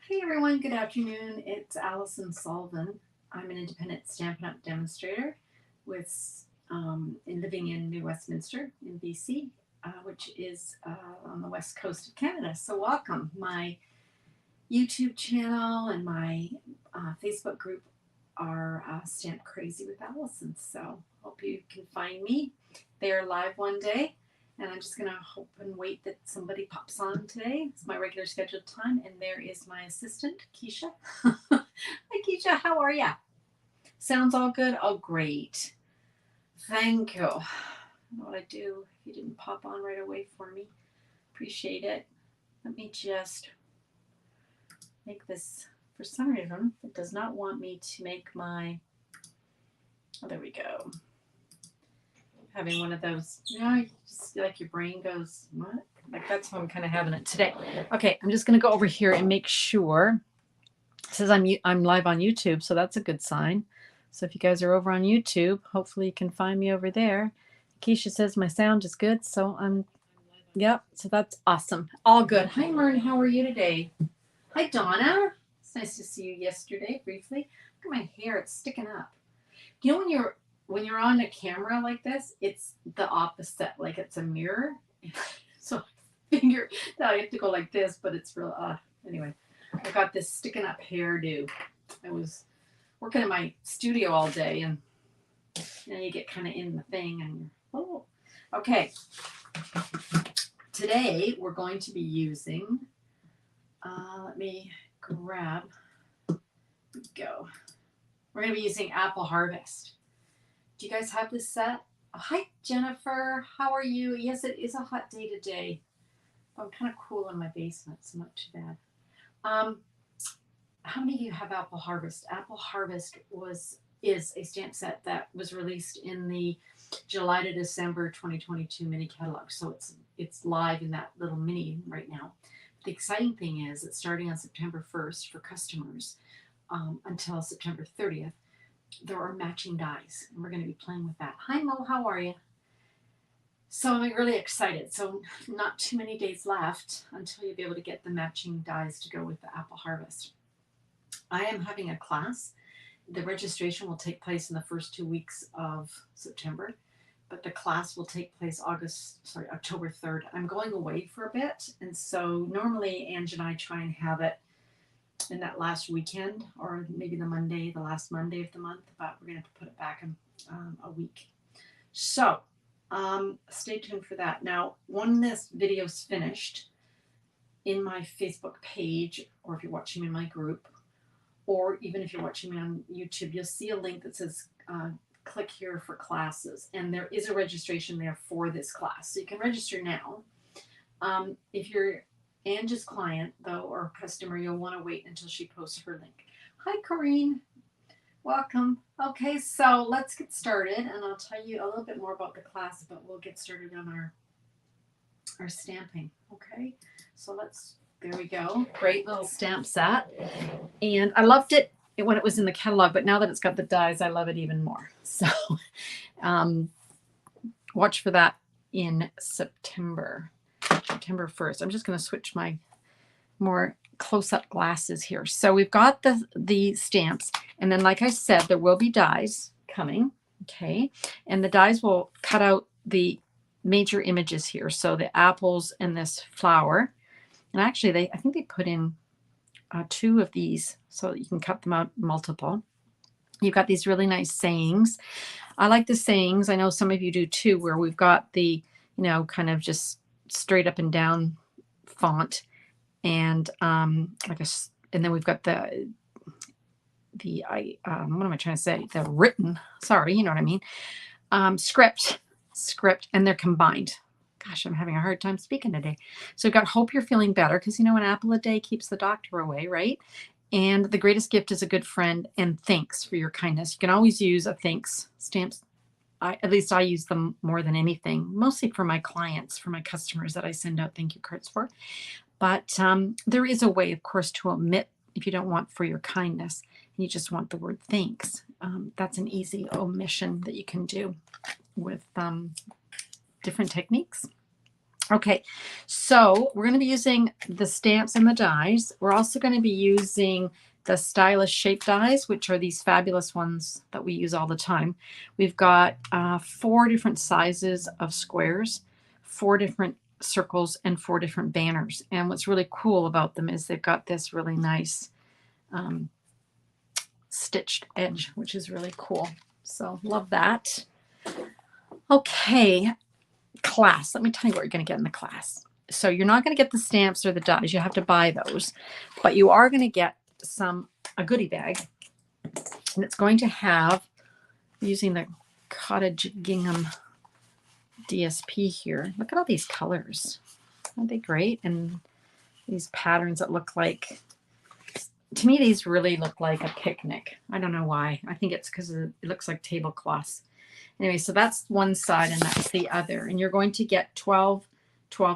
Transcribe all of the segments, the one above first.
Hey everyone, good afternoon. It's Alison Sullivan. I'm an independent Stampin' Up! Demonstrator living in New Westminster in BC, which is on the west coast of Canada. So welcome. My YouTube channel and my Facebook group are Stamp Crazy with Alison. So hope you can find me. They are live one day. And I'm just going to hope and wait that somebody pops on today. It's my regular scheduled time. And there is my assistant, Keisha. Hi, Keisha. How are ya? Sounds all good? Oh, great. Thank you. I don't know what I do if you didn't pop on right away for me. Appreciate it. Let me just make this. For some reason, it does not want me to make my. Oh, there we go. Having one of those, just like your brain goes, what? Like that's how I'm kind of having it today. Okay, I'm just going to go over here and make sure. It says I'm live on YouTube, so that's a good sign. So if you guys are over on YouTube, hopefully you can find me over there. Keisha says my sound is good, so yep, so that's awesome. All good. Hi, Mern, how are you today? Hi, Donna. It's nice to see you yesterday, briefly. Look at my hair, it's sticking up. You know when you're on a camera like this, it's the opposite. Like it's a mirror. So I figure that I have to go like this, but it's real. Anyway, I got this sticking up hairdo. I was working in my studio all day, and you get kind of in the thing, and okay. Today we're going to be using. Let me grab. Go. We're going to be using Apple Harvest. Do you guys have this set? Oh, hi, Jennifer. How are you? Yes, it is a hot day today. I'm kind of cool in my basement, so not too bad. How many of you have Apple Harvest? Apple Harvest is a stamp set that was released in the July to December 2022 mini catalog. So it's live in that little mini right now. The exciting thing is it's starting on September 1st for customers until September 30th. There are matching dies, and we're going to be playing with that. Hi, Mo. How are you? So I'm really excited. So not too many days left until you'll be able to get the matching dies to go with the Apple Harvest. I am having a class. The registration will take place in the first 2 weeks of September, but the class will take place October 3rd. I'm going away for a bit, and so normally Ange and I try and have it in that last weekend, or maybe the last Monday of the month, but we're going to have to put it back in a week. So stay tuned for that. Now, when this video is finished, in my Facebook page, or if you're watching me in my group, or even if you're watching me on YouTube, you'll see a link that says click here for classes, and there is a registration there for this class. So you can register now. If you're Ange's client, though, or customer, you'll want to wait until she posts her link. Hi, Corrine. Welcome. Okay, so let's get started, and I'll tell you a little bit more about the class, but we'll get started on our stamping. Okay, so there we go. Great little stamp set. And I loved it when it was in the catalog, but now that it's got the dies, I love it even more. So watch for that in September 1st. I'm just going to switch my more close-up glasses here. So we've got the stamps, and then like I said, there will be dies coming, okay? And the dies will cut out the major images here. So the apples and this flower. And actually, I think they put in 2 of these so that you can cut them out multiple. You've got these really nice sayings. I like the sayings. I know some of you do too, where we've got the, kind of just straight up and down font, and and then we've got the what am I trying to say? The written, sorry, you know what I mean? Script, and they're combined. Gosh, I'm having a hard time speaking today. So we've got hope you're feeling better, because an apple a day keeps the doctor away, right? And the greatest gift is a good friend, and thanks for your kindness. You can always use a thanks stamps. At least I use them more than anything, mostly for my clients, for my customers that I send out thank you cards for. But there is a way, of course, to omit if you don't want for your kindness and you just want the word thanks. That's an easy omission that you can do with different techniques. Okay, so we're going to be using the stamps and the dies. We're also going to be using the stylish shape dies, which are these fabulous ones that we use all the time. We've got 4 different sizes of squares, 4 different circles, and 4 different banners. And what's really cool about them is they've got this really nice stitched edge, which is really cool. So love that. Okay, class. Let me tell you what you're going to get in the class. So you're not going to get the stamps or the dies. You have to buy those, but you are going to get a goodie bag, and it's going to have, using the cottage gingham DSP here. Look at all these colors. Aren't they great? And these patterns that look like, to me, these really look like a picnic. I don't know why. I think it's because it looks like tablecloths. Anyway, so that's one side and that's the other. And you're going to get 12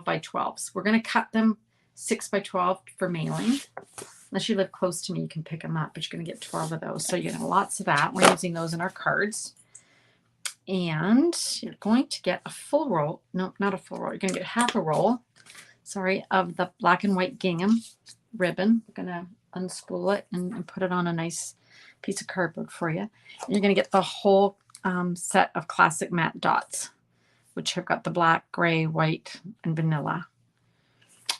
by 12s. We're going to cut them 6 by 12 for mailing. Unless you live close to me, you can pick them up, but you're going to get 12 of those. So you're going to have lots of that. We're using those in our cards. And you're going to get a full roll. No, not a full roll. You're going to get half a roll, sorry, of the black and white gingham ribbon. We're going to unspool it and put it on a nice piece of cardboard for you. And you're going to get the whole set of classic matte dots, which have got the black, gray, white, and vanilla.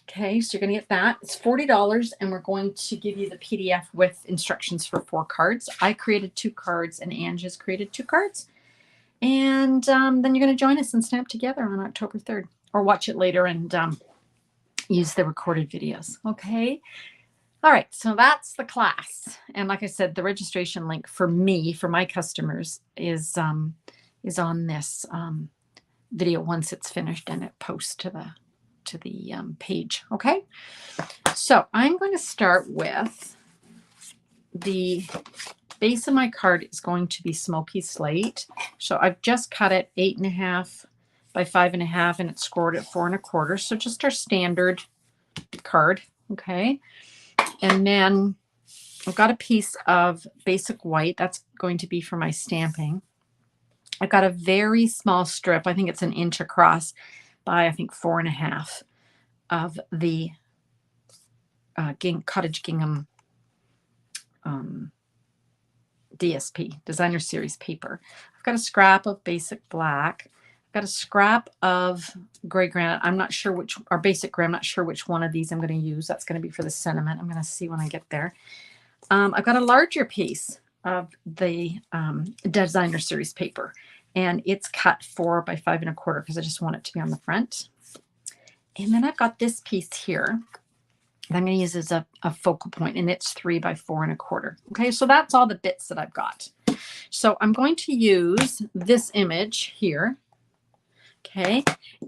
Okay, so you're going to get that. It's $40, and we're going to give you the PDF with instructions for 4 cards. I created 2 cards, and Ange has created 2 cards. And then you're going to join us and stamp together on October 3rd, or watch it later and use the recorded videos. Okay. All right, so that's the class. And like I said, the registration link for me, for my customers, is on this video once it's finished, and it posts to the page. Okay, so I'm going to start with the base of my card is going to be smoky slate. So I've just cut it 8.5 by 5.5, and it's scored at 4 1/4. So just our standard card. Okay. And then I've got a piece of basic white. That's going to be for my stamping. I've got a very small strip. I think it's 1 inch across by, I think, 4.5 of the cottage gingham DSP, designer series paper. I've got a scrap of basic black. I've got a scrap of gray granite. I'm not sure which, or basic gray. I'm not sure which one of these I'm going to use. That's going to be for the sentiment. I'm going to see when I get there. I've got a larger piece of the designer series paper, and it's cut 4 by 5 1/4 because I just want it to be on the front. And then I've got this piece here that I'm going to use as a focal point, and it's 3 by 4 1/4. Okay, so that's all the bits that I've got. So I'm going to use this image here. Okay,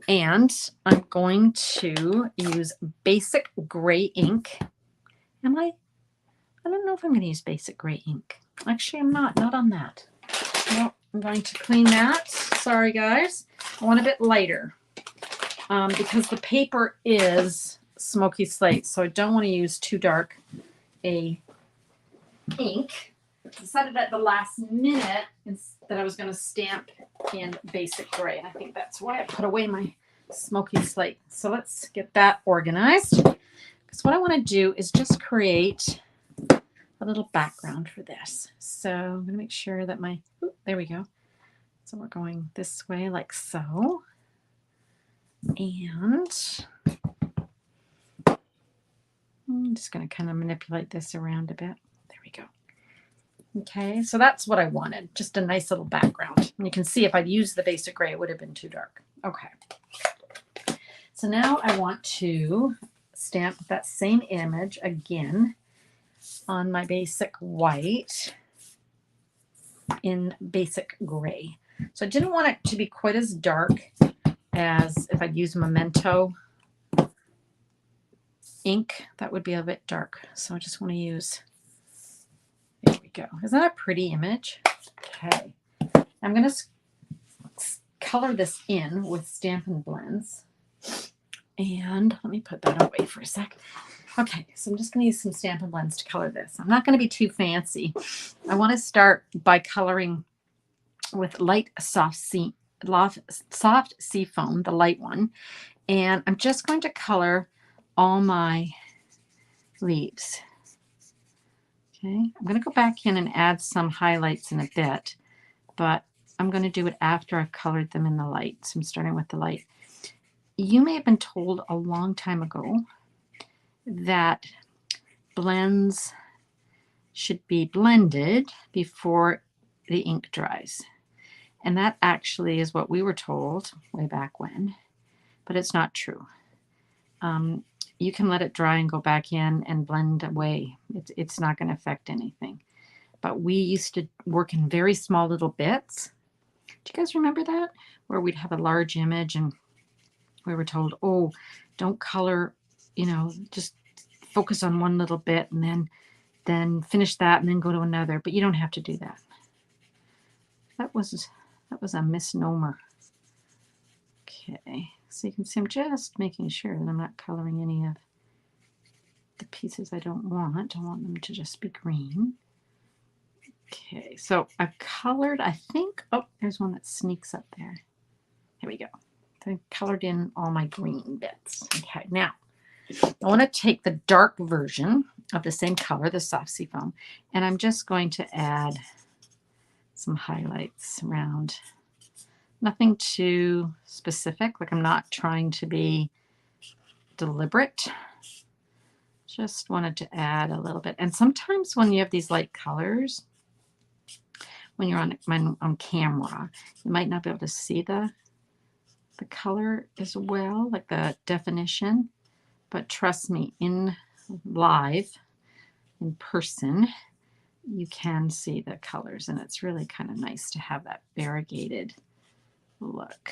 and I'm going to use basic gray ink. I don't know if I'm going to use basic gray ink. Actually, I'm not on that. No, I'm going to clean that. Sorry, guys. I want a bit lighter because the paper is smoky slate, so I don't want to use too dark a ink. I decided at the last minute that I was going to stamp in basic gray, and I think that's why I put away my smoky slate. So let's get that organized, because what I want to do is just create a little background for this. So I'm going to make sure that there we go. So we're going this way like so. And I'm just going to kind of manipulate this around a bit. There we go. Okay, so that's what I wanted. Just a nice little background. And you can see if I'd used the basic gray, it would have been too dark. Okay. So now I want to stamp that same image again on my basic white in basic gray. So I didn't want it to be quite as dark as if I'd used Memento ink. That would be a bit dark. So I just want to use, there we go. Isn't that a pretty image? Okay. I'm going to color this in with Stampin' Blends. And let me put that away for a sec. Okay, so I'm just going to use some Stampin' Blends to color this. I'm not going to be too fancy. I want to start by coloring with light soft sea foam, the light one, And I'm just going to color all my leaves. Okay, I'm going to go back in and add some highlights in a bit, but I'm going to do it after I've colored them in the light. So I'm starting with the light. You may have been told a long time ago that blends should be blended before the ink dries. And that actually is what we were told way back when, but it's not true. You can let it dry and go back in and blend away. It's not going to affect anything. But we used to work in very small little bits. Do you guys remember that? Where we'd have a large image and we were told, oh, don't color, you know, just focus on one little bit and then finish that and then go to another. But you don't have to do that. That was a misnomer. Okay, so you can see I'm just making sure that I'm not coloring any of the pieces I don't want. I want them to just be green. Okay, so I've colored, I think, oh, there's one that sneaks up there. Here we go. So I've colored in all my green bits. Okay, now I want to take the dark version of the same color, the soft sea foam, and I'm just going to add some highlights around. Nothing too specific, like I'm not trying to be deliberate. Just wanted to add a little bit. And sometimes when you have these light colors, when you're on camera, you might not be able to see the color as well, like the definition. But trust me, in live, in person, you can see the colors, and it's really kind of nice to have that variegated look.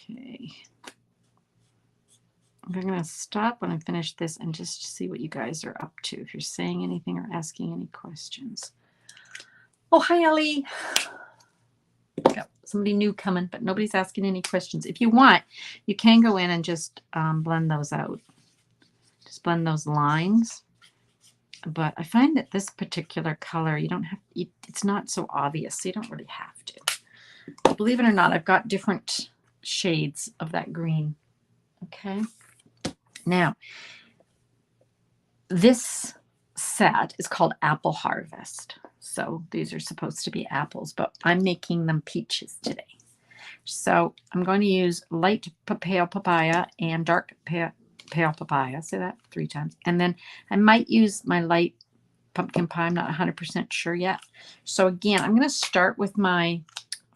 Okay. I'm going to stop when I finish this and just see what you guys are up to, if you're saying anything or asking any questions. Oh, hi, Ellie. Got somebody new coming, but nobody's asking any questions. If you want, you can go in and just blend those out. Just blend those lines. But I find that this particular color, you don't have, it's not so obvious, so you don't really have to. Believe it or not, I've got different shades of that green. Okay. Now, this set is called Apple Harvest. So these are supposed to be apples, but I'm making them peaches today. So I'm going to use light pale papaya and dark pale papaya. Say that 3 times. And then I might use my light pumpkin pie. I'm not 100% sure yet. So again, I'm going to start with my,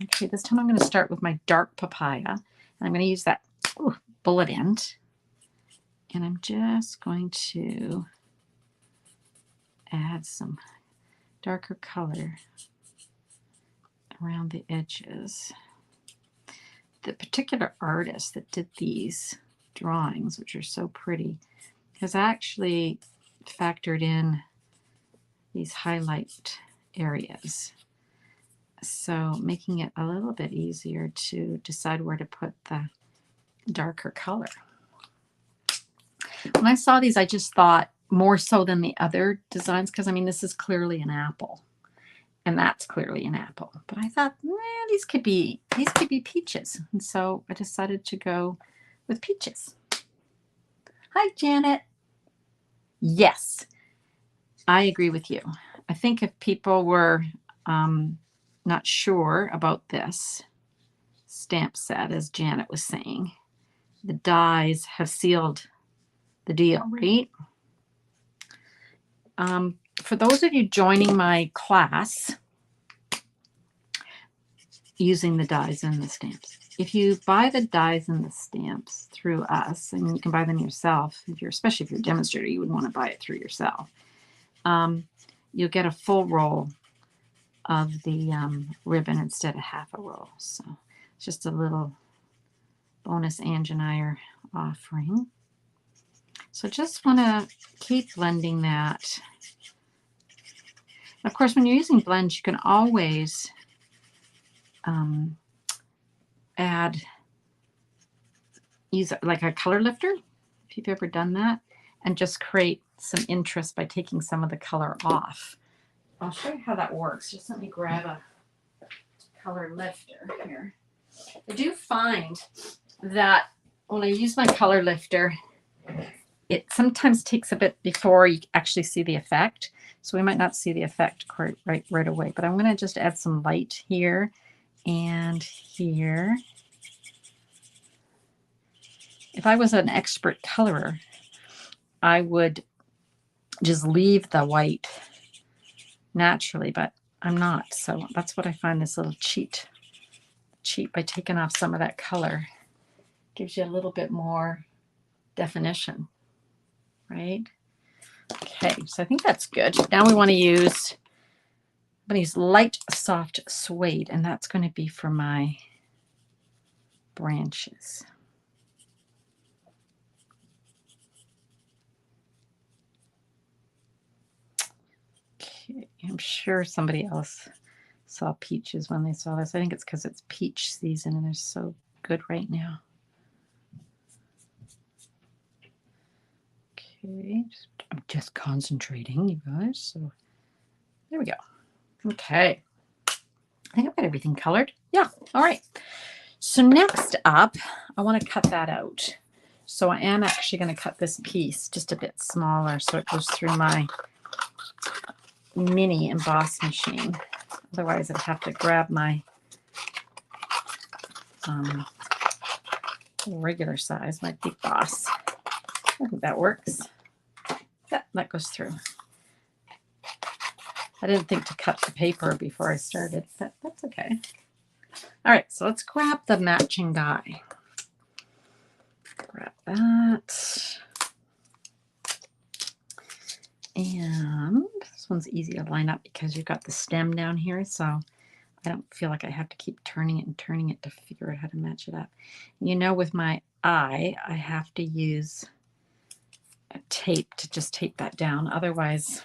okay, this time I'm going to start with my dark papaya. And I'm going to use that bullet end. And I'm just going to add some darker color around the edges. The particular artist that did these drawings, which are so pretty, has actually factored in these highlight areas. So making it a little bit easier to decide where to put the darker color. When I saw these, I just thought more so than the other designs, because I mean, this is clearly an apple and that's clearly an apple. But I thought, these could be peaches. And so I decided to go with peaches. Hi, Janet. Yes, I agree with you. I think if people were not sure about this stamp set, as Janet was saying, the dies have sealed the deal, right? For those of you joining my class using the dies and the stamps, if you buy the dies and the stamps through us, and you can buy them yourself, especially if you're a demonstrator, you would want to buy it through yourself. You'll get a full roll of the ribbon instead of half a roll. So it's just a little bonus Ange and I are offering. So just want to keep blending that. Of course, when you're using blends, you can always use like a color lifter, if you've ever done that, and just create some interest by taking some of the color off. I'll show you how that works. Just let me grab a color lifter here. I do find that when I use my color lifter, it sometimes takes a bit before you actually see the effect. So we might not see the effect quite right away, but I'm going to just add some light here and here. If I was an expert colorer, I would just leave the white naturally, but I'm not. So that's what I find this little cheat by taking off some of that color. Gives you a little bit more definition, right? Okay, so I think that's good. Now we want to use, I'm going to use light soft suede, and that's going to be for my branches. Okay, I'm sure somebody else saw peaches when they saw this. I think it's because it's peach season and they're so good right now. Okay, I'm just concentrating, you guys. So there we go. Okay, I think I've got everything colored. Yeah, all right. So next up, I want to cut that out. So I am actually going to cut this piece just a bit smaller so it goes through my mini emboss machine. Otherwise, I'd have to grab my regular size, my big boss. I think that works. That goes through. I didn't think to cut the paper before I started, but that's okay. All right, so let's grab the matching die. Grab that. And this one's easy to line up because you've got the stem down here, so I don't feel like I have to keep turning it and turning it to figure out how to match it up. You know, with my eye, I have to use a tape to just tape that down. Otherwise,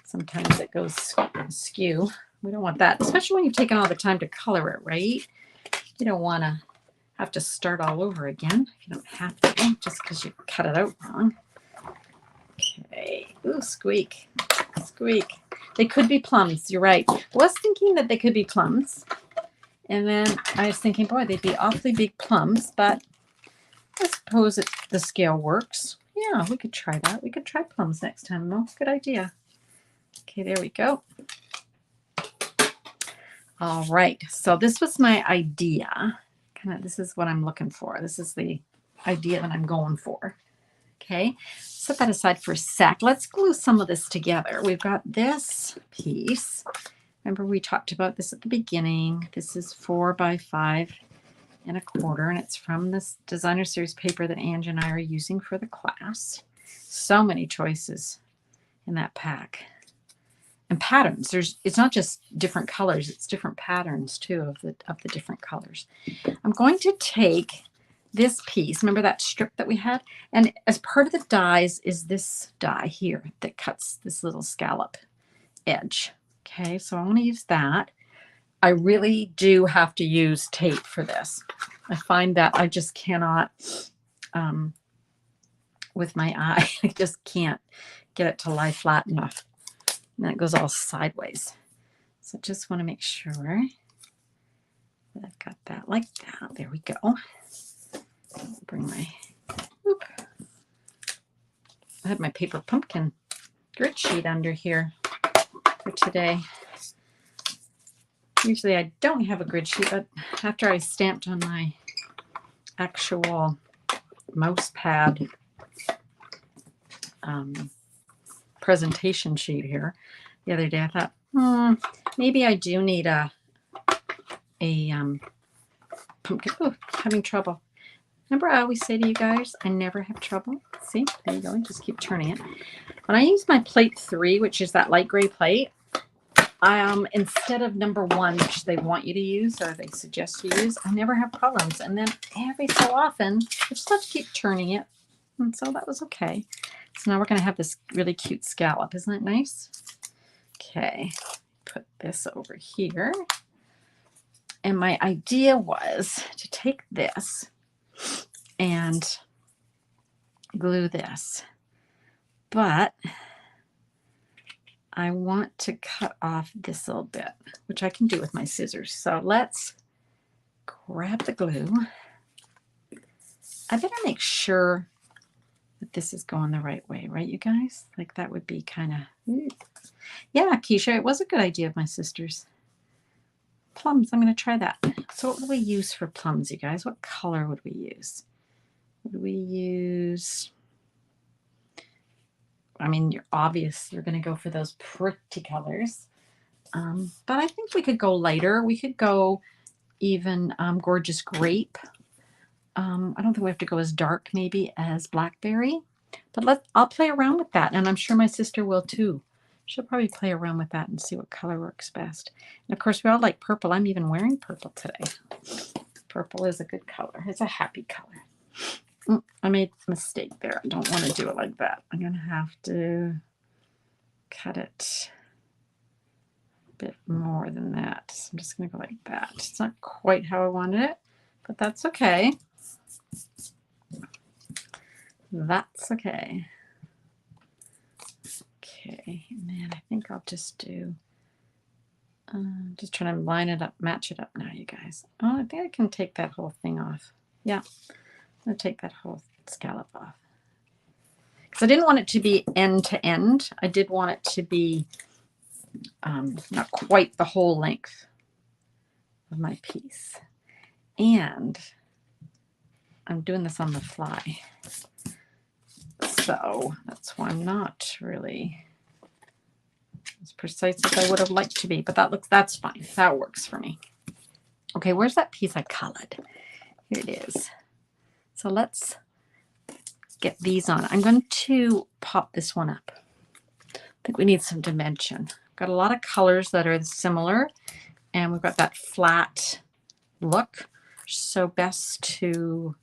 sometimes it goes skew. We don't want that, especially when you've taken all the time to color it, right? You don't want to have to start all over again. You don't have to, just because you cut it out wrong. Okay. Ooh, squeak. Squeak. They could be plums. You're right. I was thinking that they could be plums. And then I was thinking, boy, they'd be awfully big plums, but I suppose the scale works. Yeah, we could try that. We could try plums next time, though. Good idea. Okay, there we go. All right. So this was my idea. This is what I'm looking for. This is the idea that I'm going for. Okay, set that aside for a sec. Let's glue some of this together. We've got this piece. Remember we talked about this at the beginning. This is 4 by 5 1/4, and it's from this designer series paper that Ange and I are using for the class. So many choices in that pack. And patterns. It's not just different colors, it's different patterns too of the different colors. I'm going to take this piece, remember that strip that we had? And as part of the dies is this die here that cuts this little scallop edge. Okay, so I want to use that. I really do have to use tape for this. I find that I just cannot, with my eye, I just can't get it to lie flat enough. And then it goes all sideways. So just want to make sure that I've got that like that. There we go. Bring my, whoop. I had my paper pumpkin grid sheet under here for today. Usually I don't have a grid sheet, but after I stamped on my actual mouse pad presentation sheet here the other day, I thought, maybe I do need a pumpkin. Oh, having trouble. Remember I always say to you guys, I never have trouble. See, there you go. Just keep turning it. When I use my plate 3, which is that light gray plate, instead of number 1, which they want you to use or they suggest you use, I never have problems. And then every so often, I just have to keep turning it. And so that was okay. So now we're going to have this really cute scallop. Isn't that nice? Okay, put this over here. And my idea was to take this and glue this, but I want to cut off this little bit, which I can do with my scissors. So let's grab the glue. I better make sure that this is going the right way, right, you guys? Like that would be kind of, yeah, Keisha, it was a good idea of my sister's. Plums, I'm going to try that. So what would we use for plums, you guys? What color would we use? Would we use, I mean, you're obvious you're going to go for those pretty colors. But I think we could go lighter. We could go even gorgeous grape. I don't think we have to go as dark maybe as blackberry, but I'll play around with that, and I'm sure my sister will too. She'll probably play around with that and see what color works best. And of course, we all like purple. I'm even wearing purple today. Purple is a good color. It's a happy color. I made a mistake there. I don't want to do it like that. I'm going to have to cut it a bit more than that. So I'm just going to go like that. It's not quite how I wanted it, but that's okay. That's okay. Okay, and then I think I'll just do, just trying to line it up, match it up now, you guys. Oh, I think I can take that whole thing off. Yeah, I'm going to take that whole scallop off. Because I didn't want it to be end to end. I did want it to be not quite the whole length of my piece. And I'm doing this on the fly. So that's why I'm not really as precise as I would have liked to be, but that's fine. That works for me. Okay, where's that piece I colored? Here it is. So let's get these on. I'm going to pop this one up. I think we need some dimension. Got a lot of colors that are similar, and we've got that flat look. So best to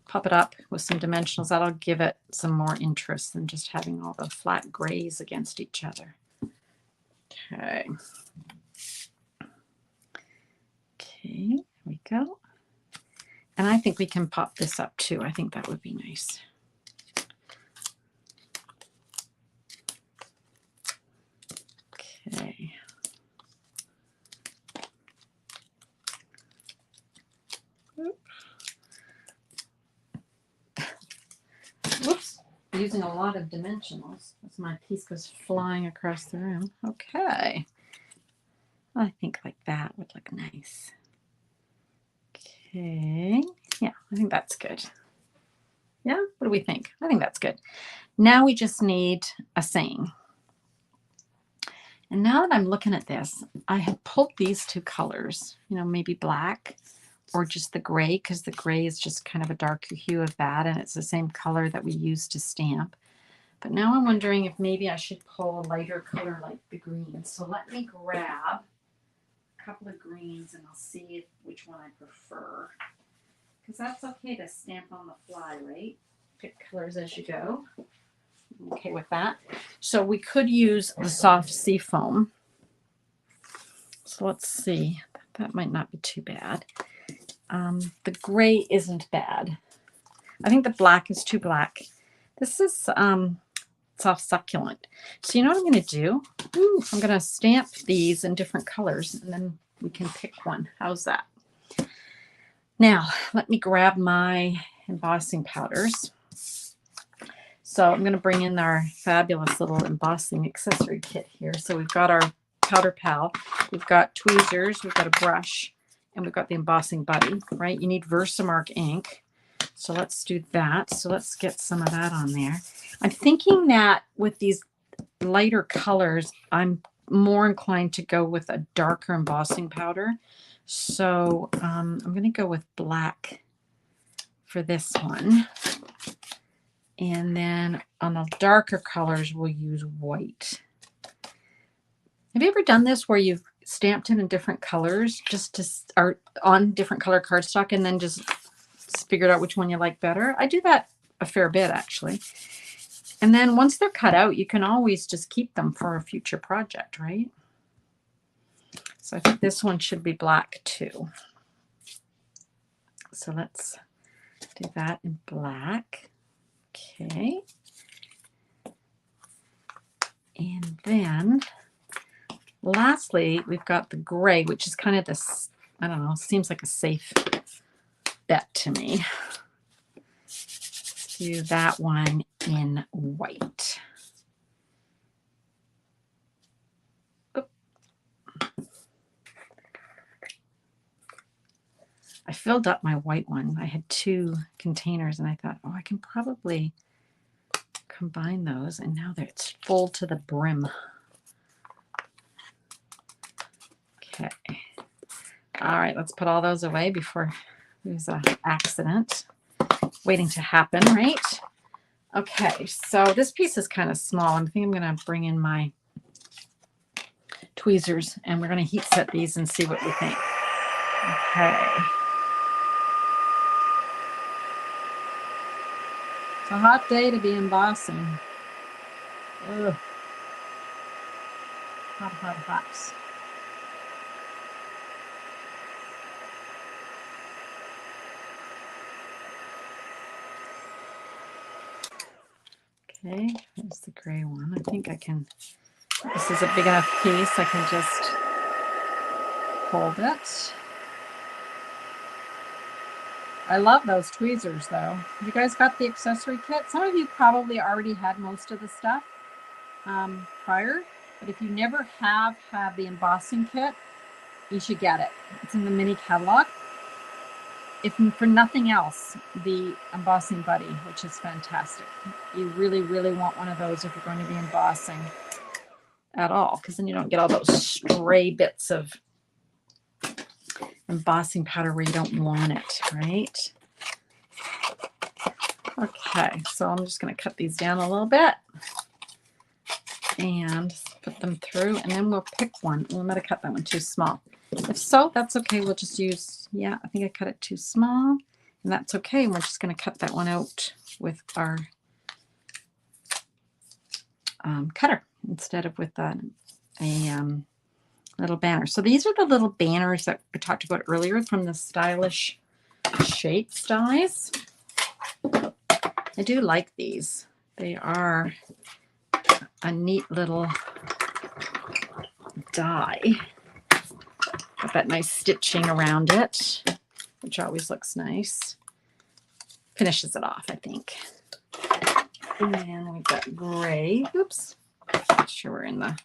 pop it up with some dimensionals. That'll give it some more interest than just having all the flat grays against each other. Okay. Okay, there we go. And I think we can pop this up too. I think that would be nice. Okay. Whoops, using a lot of dimensionals as my piece goes flying across the room. Okay. I think like that would look nice. Okay. Yeah, I think that's good. Yeah, what do we think? I think that's good. Now we just need a saying. And now that I'm looking at this, I have pulled these two colors, you know, maybe black or just the gray, because the gray is just kind of a darker hue of that, and it's the same color that we use to stamp. But now I'm wondering if maybe I should pull a lighter color like the green. So let me grab a couple of greens and I'll see which one I prefer. Because that's okay to stamp on the fly, right? Pick colors as you go. I'm okay with that. So we could use the soft sea foam. So let's see. That might not be too bad. The gray isn't bad. I think the black is too black. This is soft succulent. So you know what I'm going to do? I'm going to stamp these in different colors, and then we can pick one. How's that? Now, let me grab my embossing powders. So I'm going to bring in our fabulous little embossing accessory kit here. So we've got our powder pal, we've got tweezers, we've got a brush, and we've got the embossing buddy, right? You need Versamark ink. So let's do that. So let's get some of that on there. I'm thinking that with these lighter colors, I'm more inclined to go with a darker embossing powder. So I'm going to go with black for this one. And then on the darker colors, we'll use white. Have you ever done this where you've stamped it in different colors just to start on different color cardstock and then just figured out which one you like better? I do that a fair bit, actually. And then once they're cut out, you can always just keep them for a future project, right? So I think this one should be black too. So let's do that in black. Okay. And then lastly, we've got the gray, which is kind of this, I don't know, seems like a safe bet to me. Let's do that one in white. Oop. I filled up my white one. I had 2 containers and I thought, oh, I can probably combine those, and now that it's full to the brim. Okay. All right, let's put all those away before there's an accident waiting to happen, right? Okay, so this piece is kind of small. I think I'm going to bring in my tweezers and we're going to heat set these and see what we think. Okay. It's a hot day to be embossing. Ugh. Hot, hot, hot. Okay, here's the gray one. I think I can, this is a big enough piece, I can just hold it. I love those tweezers though. You guys got the accessory kit? Some of you probably already had most of the stuff prior, but if you never have had the embossing kit, you should get it. It's in the mini catalog. If for nothing else, the embossing buddy, which is fantastic. You really, really want one of those if you're going to be embossing at all, because then you don't get all those stray bits of embossing powder where you don't want it, right? Okay, so I'm just going to cut these down a little bit and put them through, and then we'll pick one. I'm going to cut that one too small. If so, that's okay. We'll just use, yeah, I think I cut it too small, and that's okay. We're just going to cut that one out with our cutter instead of with a little banner. So these are the little banners that we talked about earlier from the Stylish Shapes dies. I do like these. They are a neat little die. Got that nice stitching around it, which always looks nice. Finishes it off, I think. And then we've got gray. Oops. Make sure we're in the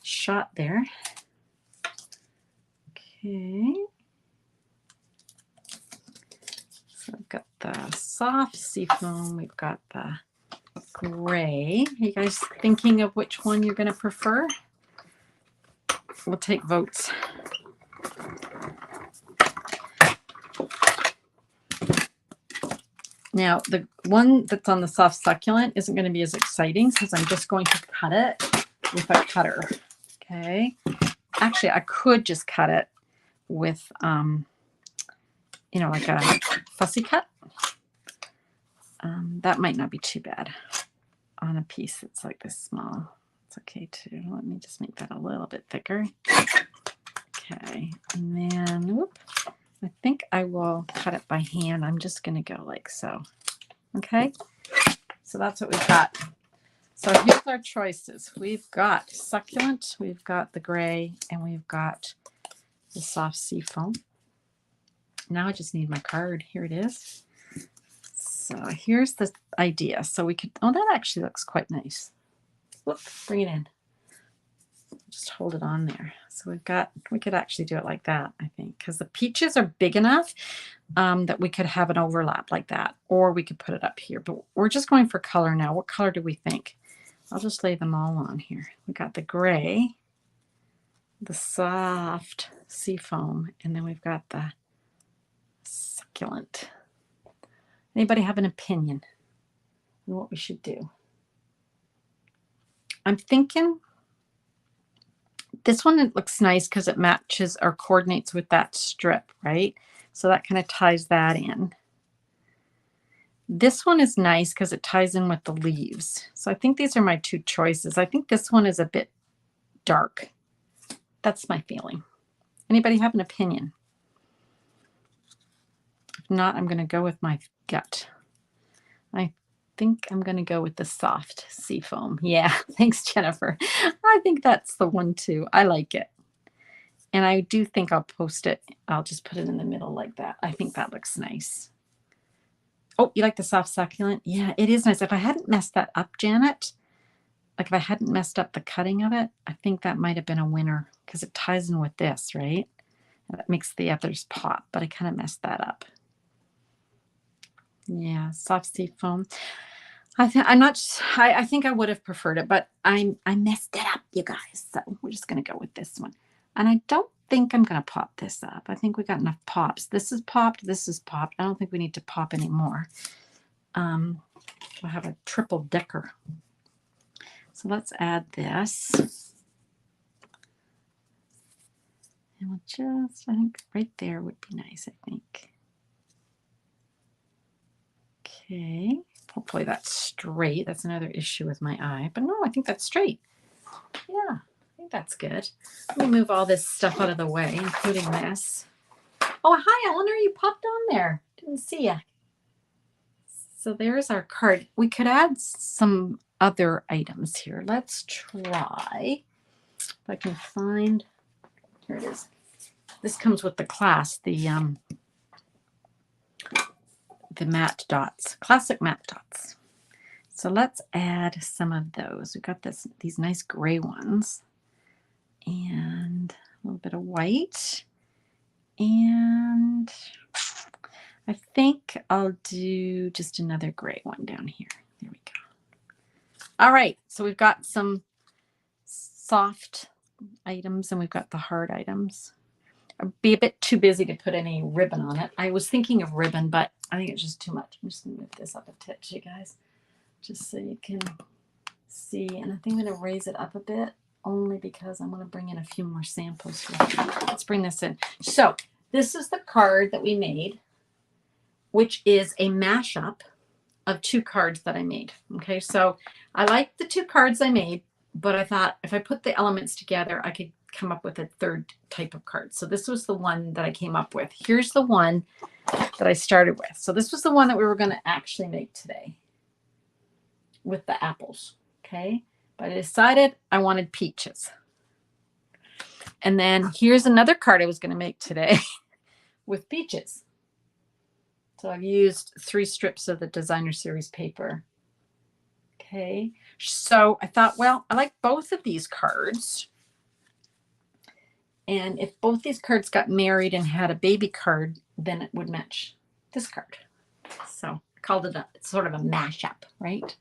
shot there. Okay. So I've got the soft seafoam. We've got the gray. Are you guys thinking of which one you're going to prefer? We'll take votes. Now, the one that's on the soft succulent isn't going to be as exciting since I'm just going to cut it with a cutter. Okay. Actually, I could just cut it with, you know, like a fussy cut. That might not be too bad on a piece that's like this small. It's okay too. Let me just make that a little bit thicker. Okay. And then, whoop. I think I will cut it by hand. I'm just going to go like so. Okay. So that's what we've got. So here's our choices. We've got succulent, we've got the gray, and we've got the soft seafoam. Now I just need my card. Here it is. So here's the idea. So we could, oh, that actually looks quite nice. Look, bring it in. Just hold it on there. So we've got, we could actually do it like that, I think, because the peaches are big enough that we could have an overlap like that, or we could put it up here. But we're just going for color now. What color do we think? I'll just lay them all on here. We got the gray, the soft seafoam, and then we've got the succulent. Anybody have an opinion on what we should do? I'm thinking this one, it looks nice because it matches or coordinates with that strip, right? So that kind of ties that in. This one is nice because it ties in with the leaves. So I think these are my two choices. I think this one is a bit dark. That's my feeling. Anybody have an opinion? If not, I'm going to go with my gut. I think I'm going to go with the soft seafoam. Yeah, thanks, Jennifer. I think that's the one too. I like it. And I do think I'll post it. I'll just put it in the middle like that. I think that looks nice. Oh, you like the soft succulent? Yeah, it is nice. If I hadn't messed that up, Janet, like if I hadn't messed up the cutting of it, I think that might have been a winner because it ties in with this, right? That makes the others pop, but I kind of messed that up. Yeah, soft sea foam. I'm not. I think I would have preferred it, but I messed it up, you guys. So we're just gonna go with this one. And I don't think I'm gonna pop this up. I think we got enough pops. This is popped. This is popped. I don't think we need to pop anymore. We'll have a triple decker. So let's add this. And we'll just, I think right there would be nice, I think. Okay. Hopefully that's straight. That's another issue with my eye. But no, I think that's straight. Yeah, I think that's good. Let me move all this stuff out of the way, including this. Oh, hi, Eleanor. You popped on there. Didn't see you. So there's our card. We could add some other items here. Let's try. If I can find. Here it is. This comes with the class, the matte dots, classic matte dots. So let's add some of those. We've got these nice gray ones and a little bit of white. And I think I'll do just another gray one down here. There we go. All right, so we've got some soft items and we've got the hard items. I'd be a bit too busy to put any ribbon on it. I was thinking of ribbon, but I think it's just too much. I'm just going to move this up a titch, you guys, just so you can see. And I think I'm going to raise it up a bit only because I'm going to bring in a few more samples here. Let's bring this in. So this is the card that we made, which is a mashup of two cards that I made. Okay, so I like the two cards I made, but I thought if I put the elements together, I could come up with a third type of card. So this was the one that I came up with. Here's the one that I started with. So this was the one that we were going to actually make today with the apples. Okay, but I decided I wanted peaches. And then here's another card I was going to make today with peaches. So I've used 3 strips of the designer series paper. Okay, so I thought, well, I like both of these cards. And if both these cards got married and had a baby card, then it would match this card. So I called it sort of a mashup, right?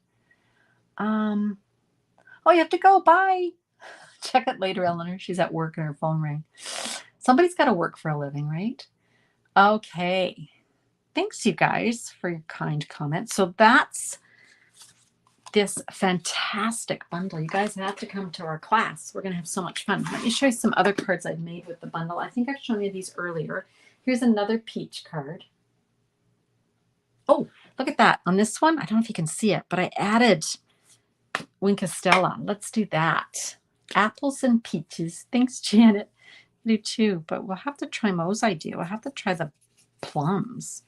Oh, you have to go. Bye. Check it later, Eleanor. She's at work and her phone rang. Somebody's got to work for a living, right? Okay. Thanks, you guys, for your kind comments. So that's this fantastic bundle. You guys have to come to our class. We're going to have so much fun. Let me show you some other cards I've made with the bundle. I think I've shown you these earlier. Here's another peach card. Oh, look at that. On this one, I don't know if you can see it, but I added Winkostella. Let's do that. Apples and peaches. Thanks, Janet. I do too, but we'll have to try Mo's idea. We'll have to try the plums.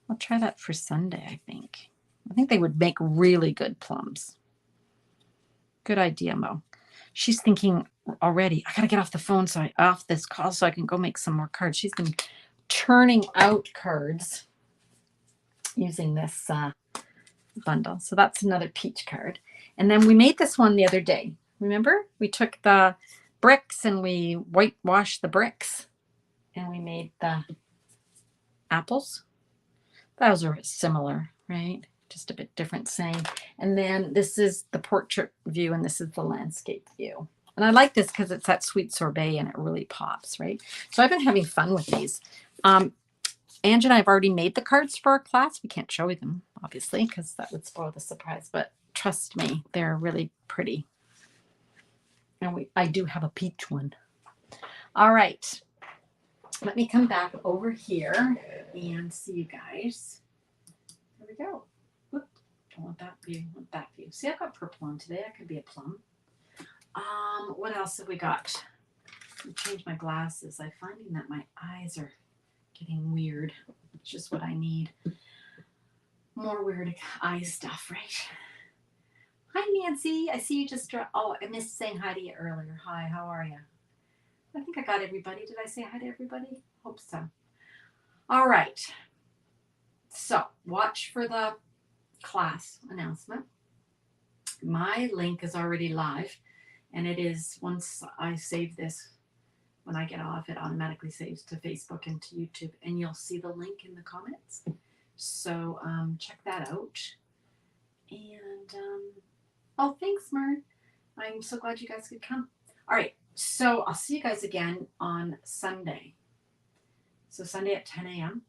I'll try that for Sunday, I think. I think they would make really good plums. Good idea, Mo. She's thinking already, I got to get off the phone, off this call so I can go make some more cards. She's been churning out cards using this bundle. So that's another peach card. And then we made this one the other day. Remember? We took the bricks and we whitewashed the bricks and we made the apples. Those are similar, right? Just a bit different saying. And then this is the portrait view and this is the landscape view. And I like this because it's that sweet sorbet and it really pops, right? So I've been having fun with these. Ange and I have already made the cards for our class. We can't show you them, obviously, because that would spoil the surprise. But trust me, they're really pretty. And I do have a peach one. All right. Let me come back over here and see you guys. There we go. Whoop. Don't want that view. I want that view. See, I've got purple on today. I could be a plum. What else have we got? I changed my glasses. I'm finding that my eyes are getting weird. It's just what I need. More weird eye stuff, right? Hi, Nancy. I see you just dropped. Oh, I missed saying hi to you earlier. Hi, how are you? I think I got everybody. Did I say hi to everybody? Hope so. All right. So watch for the class announcement. My link is already live, and it is, once I save this, when I get off, it automatically saves to Facebook and to YouTube, and you'll see the link in the comments. So check that out. And oh, thanks, Mern. I'm so glad you guys could come. All right, so I'll see you guys again on Sunday. So Sunday at 10 a.m.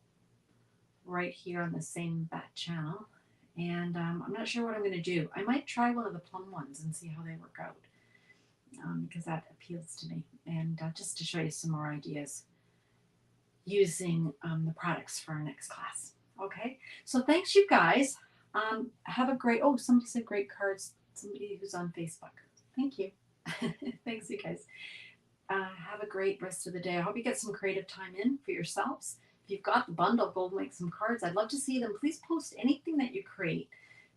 right here on the same bat channel. And I'm not sure what I'm going to do. I might try one of the plum ones and see how they work out, because that appeals to me. And just to show you some more ideas using the products for our next class. Okay, so thanks, you guys. Have a great, oh, somebody said great cards. Somebody who's on Facebook. Thank you. Thanks, you guys. Have a great rest of the day. I hope you get some creative time in for yourselves. If you've got the bundle, go make some cards. I'd love to see them. Please post anything that you create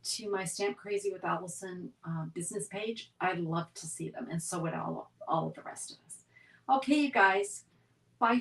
to my Stamp Crazy with Alison business page. I'd love to see them, and so would all of the rest of us. Okay, you guys.